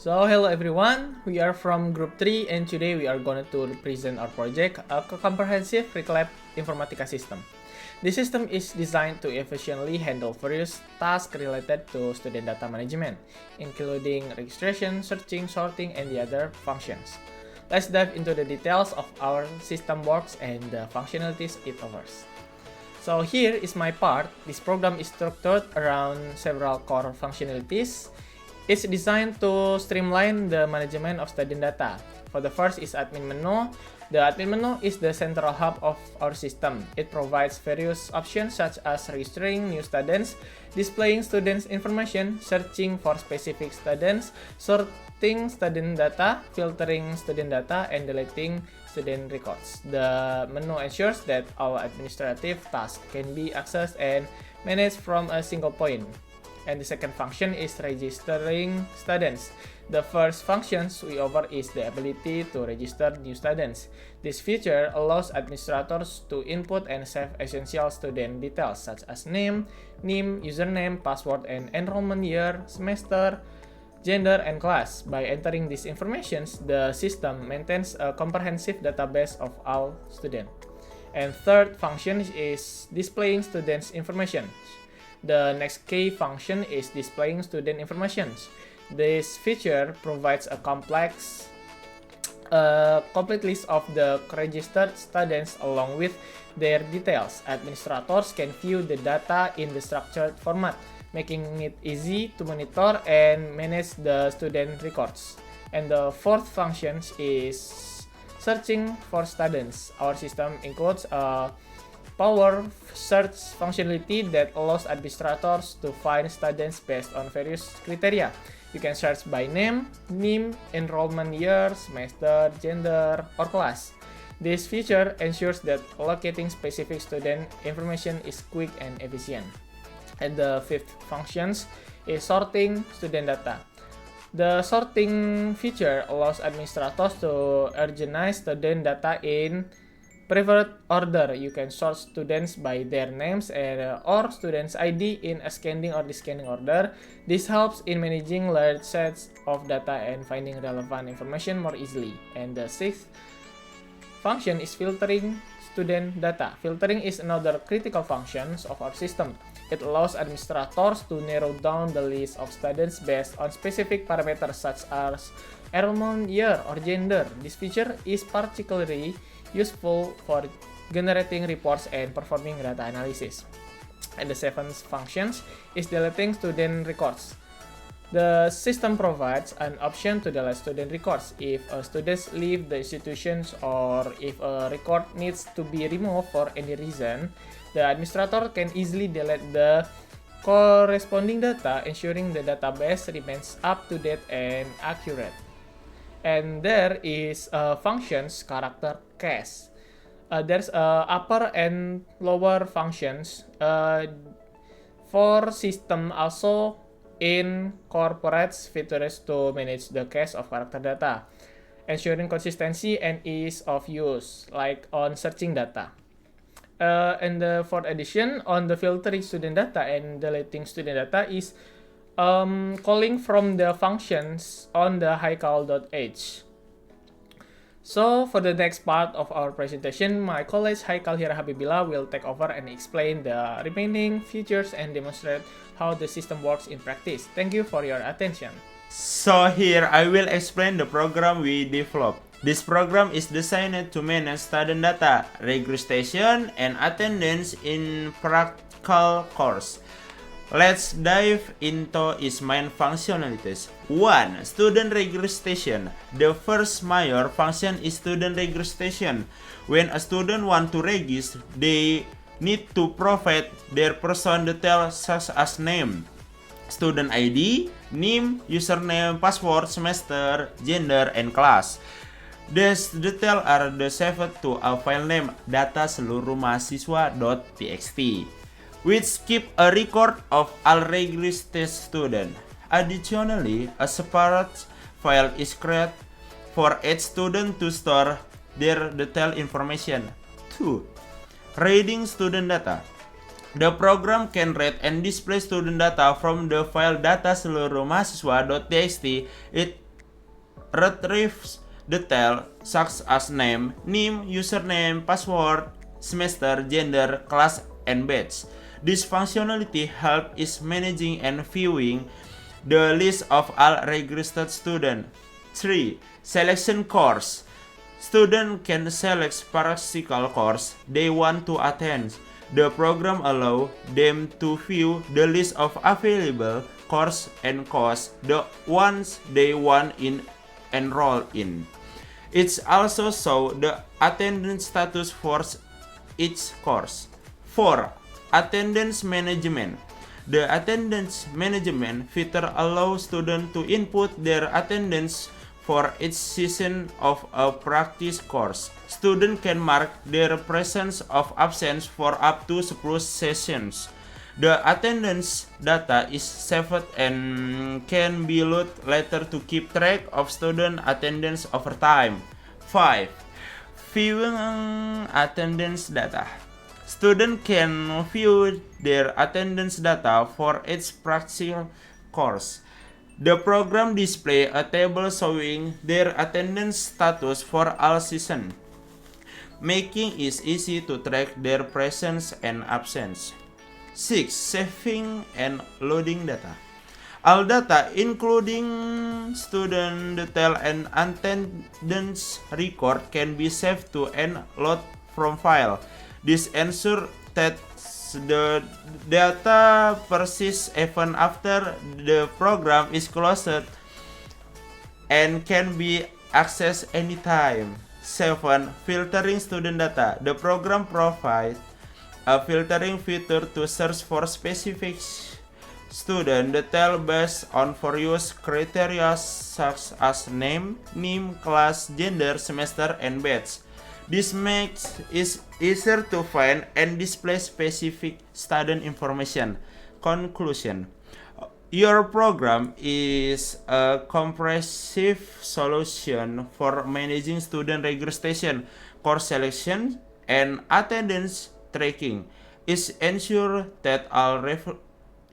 So hello everyone, we are from group 3 and today we are going to present our project, a comprehensive Reclap Informatica system. This system is designed to efficiently handle various tasks related to student data management, including registration, searching, sorting, and the other functions. Let's dive into the details of our system works and the functionalities it offers. So here is my part. This program is structured around several core functionalities. It's designed to streamline the management of student data. For the first is admin menu. The admin menu is the central hub of our system. It provides various options such as registering new students, displaying students' information, searching for specific students, sorting student data, filtering student data, and deleting student records. The menu ensures that all administrative tasks can be accessed and managed from a single point. And the second function is registering students. The first functions we offer is the ability to register new students. This feature allows administrators to input and save essential student details such as name, username, password, and enrollment year, semester, gender, and class. By entering these informations, the system maintains a comprehensive database of all students. And third function is displaying students' information. The next key function is displaying student information. This feature provides a complete list of the registered students along with their details. Administrators can view the data in the structured format, making it easy to monitor and manage the student records. And the fourth function is searching for students. Our system includes a power search functionality that allows administrators to find students based on various criteria. You can search by name, enrollment year, semester, gender, or class. This feature ensures that locating specific student information is quick and efficient. And the fifth function is sorting student data. The sorting feature allows administrators to organize student data in preferred order. You can sort students by their names or students' ID in ascending or descending order. This helps in managing large sets of data and finding relevant information more easily. And the sixth function is filtering student data. Filtering is another critical function of our system. It allows administrators to narrow down the list of students based on specific parameters such as enrollment year or gender. This feature is particularly useful for generating reports and performing data analysis. And the seventh function is deleting student records. The system provides an option to delete student records if students leave the institutions or if a record needs to be removed for any reason. The administrator can easily delete the corresponding data, ensuring the database remains up to date and accurate. And there is functions character cache. There's upper and lower functions for system also incorporates features to manage the cache of character data, ensuring consistency and ease of use, like on searching data. And the fourth addition on the filtering student data and deleting student data is calling from the functions on the Haikal.h. So for the next part of our presentation, my colleague Haikal Hira Habibillah will take over and explain the remaining features and demonstrate how the system works in practice. Thank you for your attention. So here I will explain the program we developed. This program is designed to manage student data, registration, and attendance in practical course. Let's dive into its main functionalities. 1. Student registration. The first major function is student registration. When a student wants to register, they need to provide their personal details such as name, student ID, name, username, password, semester, gender, and class. These details are saved to a file name dataseluruhmahasiswa.txt, which keep a record of all registered students. Additionally, a separate file is created for each student to store their detailed information. 2. Reading student data. The program can read and display student data from the file dataseluruhmahasiswa.txt. It retrieves detail such as name, username, password, semester, gender, class, and batch. This functionality helps is managing and viewing the list of all registered students. 3. Selection course. Students can select practical course they want to attend. The program allows them to view the list of available course and course the ones they want in enroll in. It also shows the attendance status for each course. 4. Attendance management. The attendance management feature allows students to input their attendance for each session of a practice course. Students can mark their presence of absence for up to 10 sessions. The attendance data is saved and can be loaded later to keep track of student attendance over time. 5. Viewing attendance data. Students can view their attendance data for each practical course. The program displays a table showing their attendance status for all sessions, making it easy to track their presence and absence. 6. Saving and loading data. All data, including student detail and attendance record, can be saved to and load from file. This ensures that the data persists even after the program is closed and can be accessed anytime. 7. Filtering student data. The program provides a filtering feature to search for specific student detail based on various criteria such as name, class, gender, semester, and batch. This makes it easier to find and display specific student information. Conclusion. Your program is a comprehensive solution for managing student registration, course selection, and attendance tracking. It ensures that all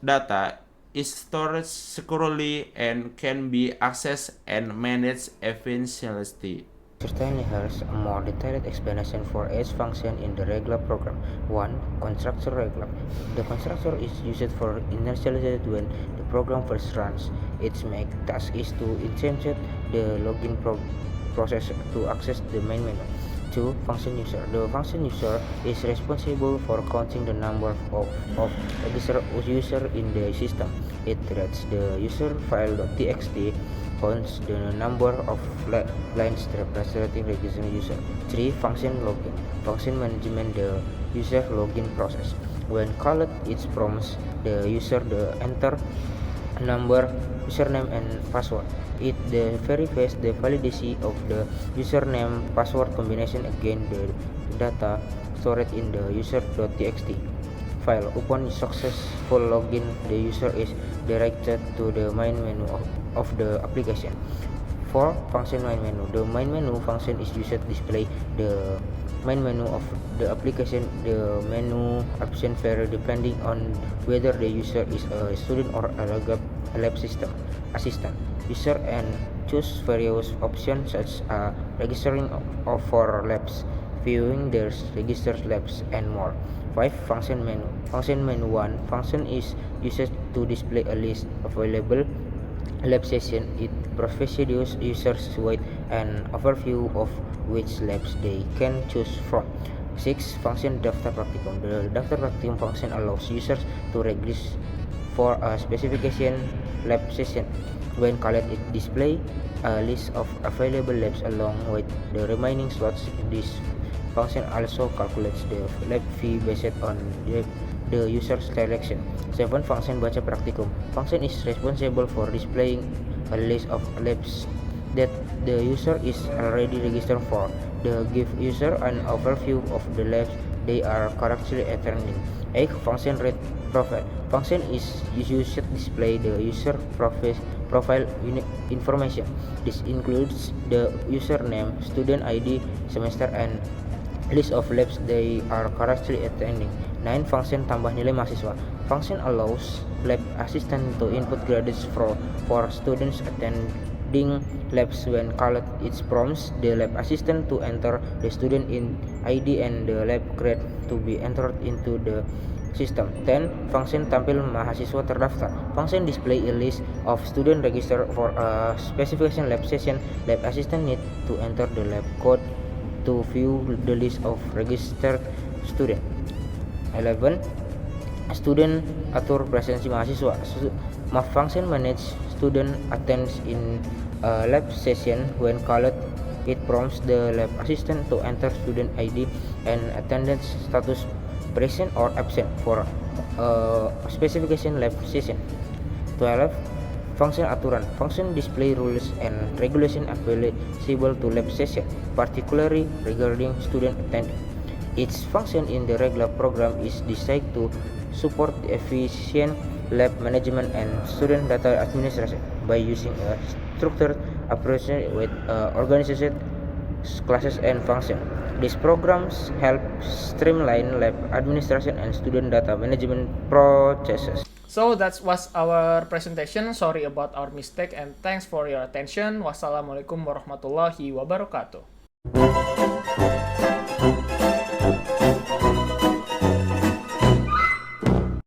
data is stored securely and can be accessed and managed efficiently. Certainly has a more detailed explanation for each function in the regular program. 1. Constructor regular. The constructor is used for initialization when the program first runs. Its main task is to initiate the login process to access the main menu. 2. Function user. The function user is responsible for counting the number of registered users in the system. It reads the user file.txt, counts the number of lines representing registered user. 3. Function login. Function management the user login process. When called, it prompts the user to enter number, username, and password. It verifies the validity of the username password combination against the data stored in the user.txt file. Upon successful login, the user is directed to the main menu of the application. 4. Function main menu. The main menu function is used to display the main menu of the application. The menu option vary depending on whether the user is a student or a lab system assistant. User and choose various options such as registering for labs, viewing their registered labs, and more. 5. Function menu. Function menu 1. Function is used to display a list of available lab session. It provides users with an overview of which labs they can choose from. 6. Function daftar praktikum. The daftar praktikum function allows users to register for a specification lab session. When called, it displays a list of available labs along with the remaining slots. This function also calculates the lab fee based on the user's selection. 7. Function baca praktikum. Function is responsible for displaying a list of labs that the user is already registered for. The give user an overview of the labs they are currently attending. 8. Function read profile. Function is used to display the user profile information. This includes the username, student ID, semester, and list of labs they are currently attending. 9. Function tambah nilai mahasiswa. Function allows lab assistant to input grades for students regarding labs when called its prompts the lab assistant to enter the student in ID and the lab grade to be entered into the system. 10. Function tampil mahasiswa terdaftar. Function display a list of student register for a specification lab session. Lab assistant need to enter the lab code to view the list of registered student. 11. Student atur presensi mahasiswa. Function manage student attendance in a lab session when called. It prompts the lab assistant to enter student ID and attendance status present or absent for a specification lab session. 12. Function aturan. Function display rules and regulation applicable to lab session, particularly regarding student attendance. Each function in the regular program is designed to support the efficient lab management and student data administration by using a structured approach with organized classes and functions. These programs help streamline lab administration and student data management processes. So that was our presentation. Sorry about our mistake and thanks for your attention. Wassalamualaikum warahmatullahi wabarakatuh.